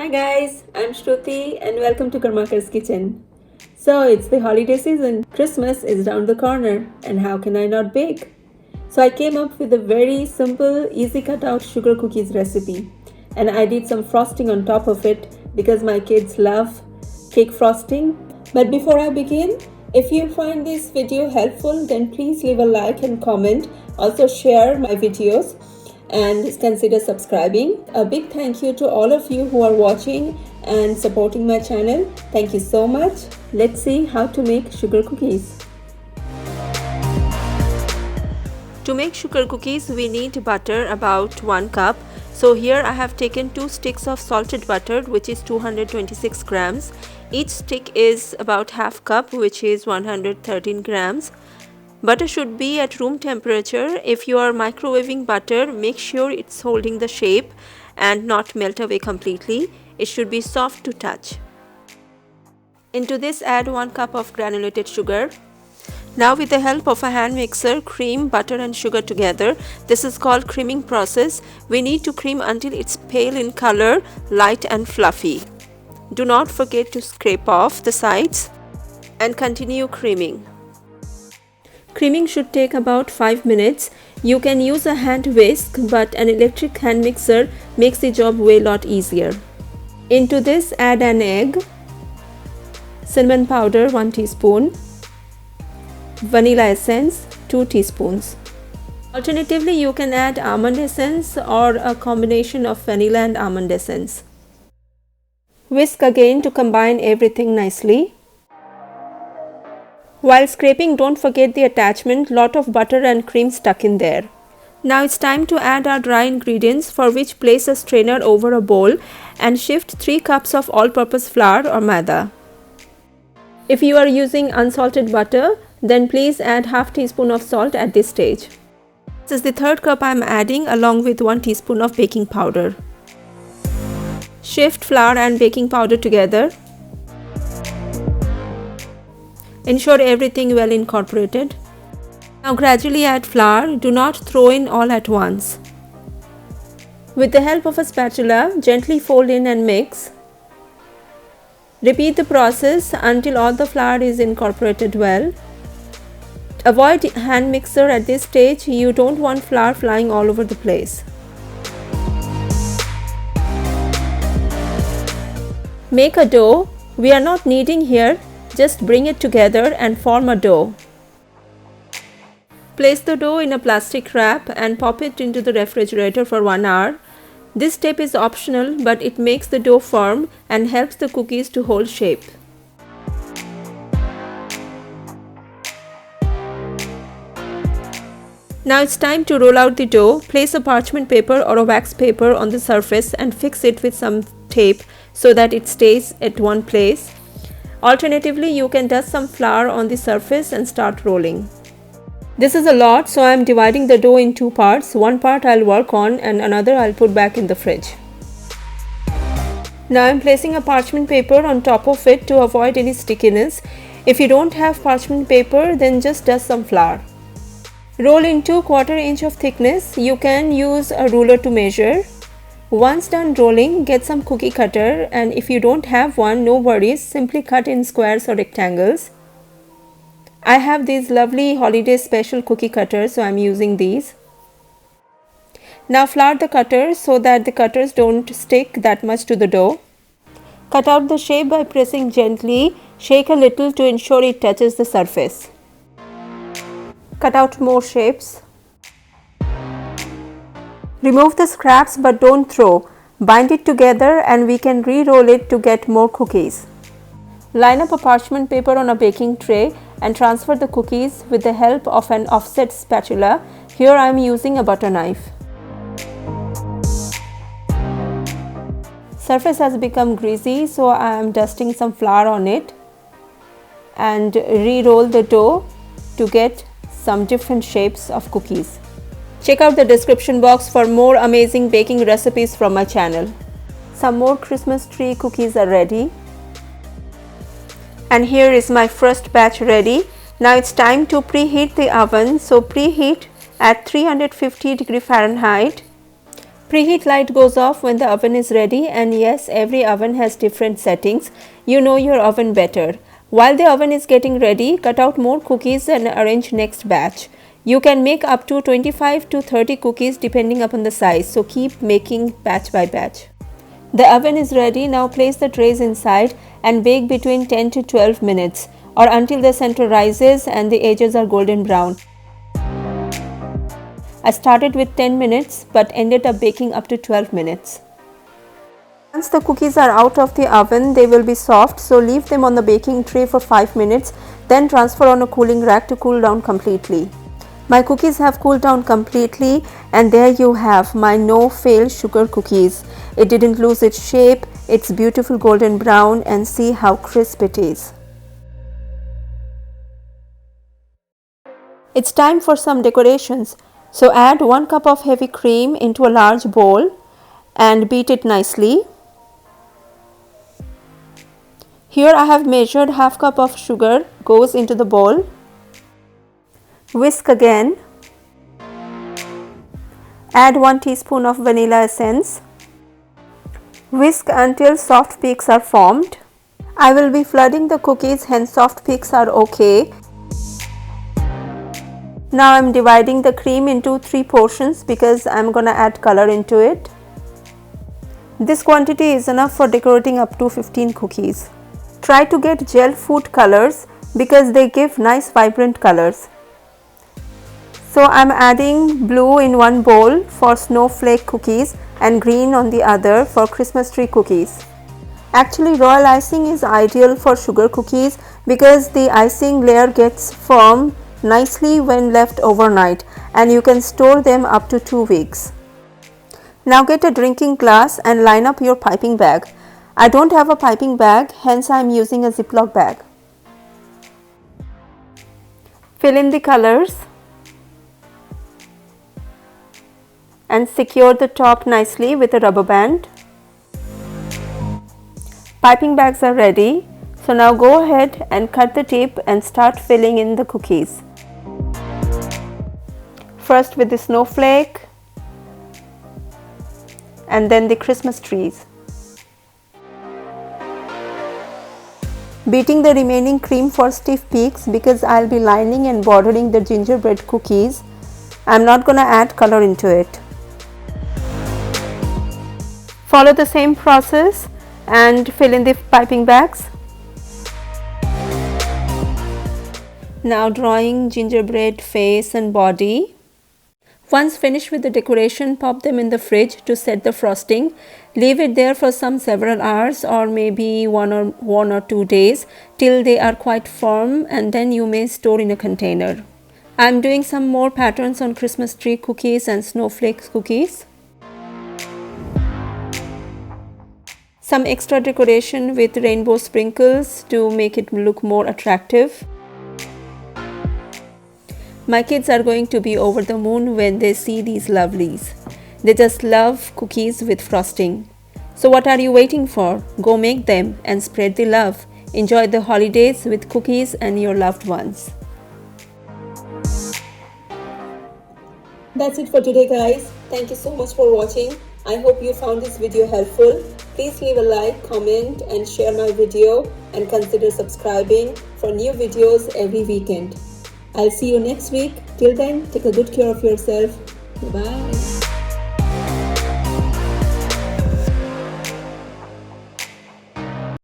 Hi guys, I'm Shruti and welcome to Karmakar's Kitchen. So it's the holiday season. Christmas is around the corner and how can I not bake? So I came up with a very simple, easy cutout sugar cookies recipe and I did some frosting on top of it because my kids love cake frosting. But before I begin, if you find this video helpful then please leave a like and comment. Also share my videos and consider subscribing. A big thank you to all of you who are watching and supporting my channel. Thank you so much. Let's see how to make sugar cookies. To make sugar cookies we need butter about 1 cup. So here I have taken 2 sticks of salted butter which is 226 grams. Each stick is about half cup which is 113 grams. Butter should be at room temperature. If you are microwaving butter, make sure it's holding the shape and not melt away completely. It should be soft to touch. Into this add 1 cup of granulated sugar. Now with the help of a hand mixer, cream butter and sugar together. This is called creaming process. We need to cream until it's pale in color, light and fluffy. Do not forget to scrape off the sides and continue creaming. Creaming should take about 5 minutes. You can use a hand whisk, but an electric hand mixer makes the job way lot easier. Into this add an egg, cinnamon powder 1 teaspoon, vanilla essence 2 teaspoons. Alternatively, you can add almond essence or a combination of vanilla and almond essence. Whisk again to combine everything nicely. While scraping, don't forget the attachment, lot of butter and cream stuck in there. Now it's time to add our dry ingredients, for which place a strainer over a bowl and shift 3 cups of all-purpose flour or maida. If you are using unsalted butter, then please add half teaspoon of salt at this stage. This is the 3rd cup I am adding along with 1 teaspoon of baking powder. Shift flour and baking powder together. Ensure everything well incorporated. Now gradually add flour, do not throw in all at once. With the help of a spatula, gently fold in and mix. Repeat the process until all the flour is incorporated well. Avoid hand mixer at this stage, you don't want flour flying all over the place. Make a dough. We are not kneading here. Just bring it together and form a dough. Place the dough in a plastic wrap and pop it into the refrigerator for 1 hour. This step is optional, but it makes the dough firm and helps the cookies to hold shape. Now it's time to roll out the dough. Place a parchment paper or a wax paper on the surface and fix it with some tape so that it stays at one place. Alternatively, you can dust some flour on the surface and start rolling. This is a lot, so I am dividing the dough in 2 parts. One part I'll work on and another I'll put back in the fridge. Now I'm placing a parchment paper on top of it to avoid any stickiness. If you don't have parchment paper, then just dust some flour. Roll into 1/4 inch of thickness. You can use a ruler to measure. Once done rolling, get some cookie cutter, and if you don't have one, no worries, simply cut in squares or rectangles. I have these lovely holiday special cookie cutters, so I'm using these. Now flour the cutters so that the cutters don't stick that much to the dough. Cut out the shape by pressing gently, shake a little to ensure it touches the surface. Cut out more shapes. Remove the scraps but don't throw. Bind it together and we can re-roll it to get more cookies. Line up a parchment paper on a baking tray and transfer the cookies with the help of an offset spatula. Here I am using a butter knife. Surface has become greasy, so I am dusting some flour on it and re-roll the dough to get some different shapes of cookies. Check out the description box for more amazing baking recipes from my channel. Some more Christmas tree cookies are ready. And here is my first batch ready. Now it's time to preheat the oven. So preheat at 350 degree Fahrenheit. Preheat light goes off when the oven is ready, and yes, every oven has different settings. You know your oven better. While the oven is getting ready, cut out more cookies and arrange next batch. You can make up to 25 to 30 cookies depending upon the size, so keep making batch by batch. The oven is ready. Now place the trays inside and bake between 10 to 12 minutes or until the center rises and the edges are golden brown. I started with 10 minutes but ended up baking up to 12 minutes. Once the cookies are out of the oven, they will be soft, so leave them on the baking tray for 5 minutes, then transfer on a cooling rack to cool down completely. My cookies have cooled down completely, and there you have my no-fail sugar cookies. It didn't lose its shape, it's beautiful golden brown, and see how crisp it is. It's time for some decorations. So add 1 cup of heavy cream into a large bowl and beat it nicely. Here I have measured half cup of sugar goes into the bowl. Whisk again. Add 1 teaspoon of vanilla essence. Whisk until soft peaks are formed. I will be flooding the cookies, hence soft peaks are okay. Now I am dividing the cream into 3 portions because I am gonna add color into it. This quantity is enough for decorating up to 15 cookies. Try to get gel food colors because they give nice vibrant colors. So I am adding blue in one bowl for snowflake cookies and green on the other for Christmas tree cookies. Actually, royal icing is ideal for sugar cookies because the icing layer gets firm nicely when left overnight, and you can store them up to 2 weeks. Now get a drinking glass and line up your piping bag. I don't have a piping bag, hence I am using a Ziploc bag. Fill in the colors and secure the top nicely with a rubber band. Piping bags are ready, so now go ahead and cut the tip and start filling in the cookies. First with the snowflake and then the Christmas trees. Beating the remaining cream for stiff peaks because I'll be lining and bordering the gingerbread cookies. I'm not gonna add color into it. Follow the same process and fill in the piping bags. Now drawing gingerbread face and body. Once finished with the decoration, pop them in the fridge to set the frosting. Leave it there for several hours or maybe one or 2 days till they are quite firm, and then you may store in a container. I am doing some more patterns on Christmas tree cookies and snowflake cookies. Some extra decoration with rainbow sprinkles to make it look more attractive. My kids are going to be over the moon when they see these lovelies. They just love cookies with frosting. So what are you waiting for? Go make them and spread the love. Enjoy the holidays with cookies and your loved ones. That's it for today, guys. Thank you so much for watching. I hope you found this video helpful. Please leave a like, comment and share my video, and consider subscribing for new videos every weekend. I'll see you next week. Till then, take a good care of yourself. Bye-bye.